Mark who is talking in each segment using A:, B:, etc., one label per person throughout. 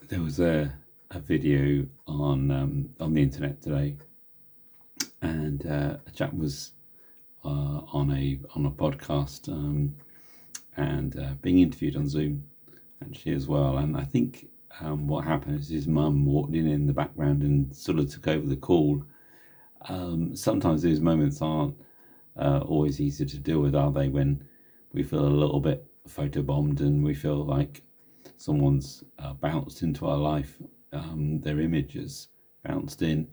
A: There was a video on the internet today, and a chap was on a podcast and being interviewed on Zoom actually as well. And I think what happened is his mum walked in the background and sort of took over the call. Sometimes these moments aren't always easy to deal with, are they? When we feel a little bit photobombed and we feel like someone's bounced into our life, their images bounced in.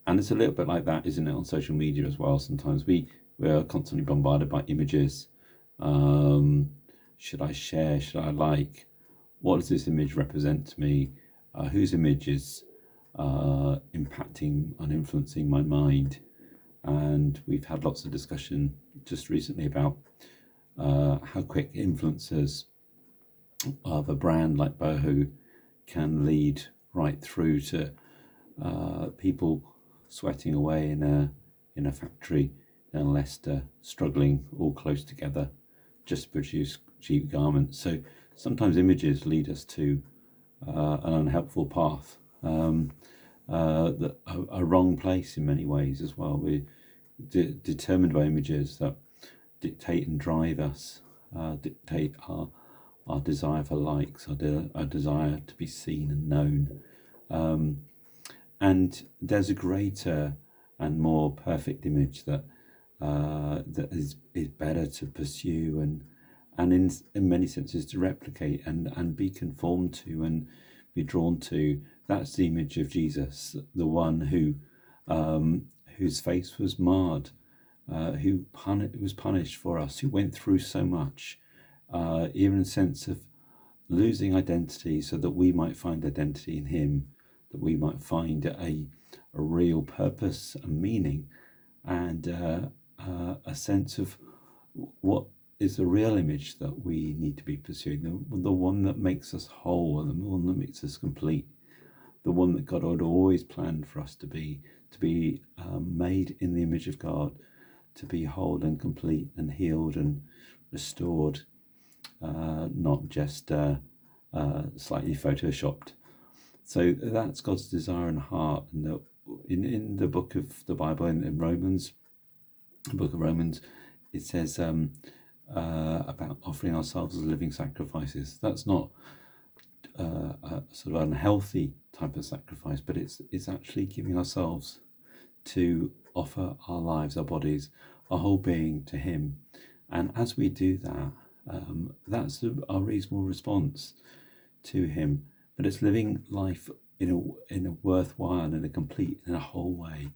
A: And it's a little bit like that, isn't it, on social media as well? Sometimes we're constantly bombarded by images. Should I share? Should I like? What does this image represent to me? Whose image is impacting and influencing my mind? And we've had lots of discussion just recently about how quick influencers of a brand like Boohoo can lead right through to people sweating away in a factory in Leicester, struggling all close together just to produce cheap garments. So sometimes images lead us to an unhelpful path, a wrong place in many ways as well. We're determined by images that dictate and drive us, dictate our desire for likes, our desire to be seen and known. And there's a greater and more perfect image that is better to pursue and in many senses to replicate and be conformed to and be drawn to. That's the image of Jesus, the one who whose face was marred, who was punished for us, who went through so much, even a sense of losing identity so that we might find identity in him, that we might find a real purpose and meaning and a sense of what is the real image that we need to be pursuing, the one that makes us whole, the one that makes us complete, the one that God had always planned for us to be made in the image of God, to be whole and complete and healed and restored, not just slightly photoshopped. So that's God's desire and heart. And in the book of the Bible, in Romans, the book of Romans, it says about offering ourselves as living sacrifices. That's not a sort of unhealthy type of sacrifice, but it's actually giving ourselves to offer our lives, our bodies, our whole being to him. And as we do that, that's our reasonable response to him. But it's living life in a worthwhile, in a complete, in a whole way,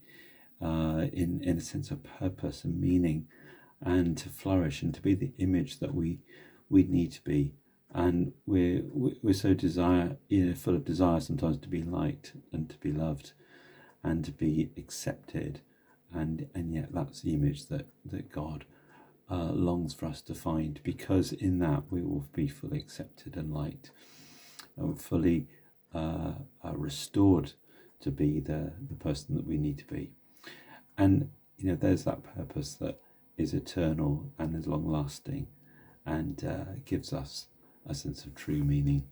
A: in a sense of purpose and meaning, and to flourish and to be the image that we need to be. And we're so full of desire sometimes to be liked and to be loved and to be accepted, and yet that's the image that God longs for us to find, because in that we will be fully accepted and liked and fully restored to be the person that we need to be. And there's that purpose that is eternal and is long lasting and gives us a sense of true meaning.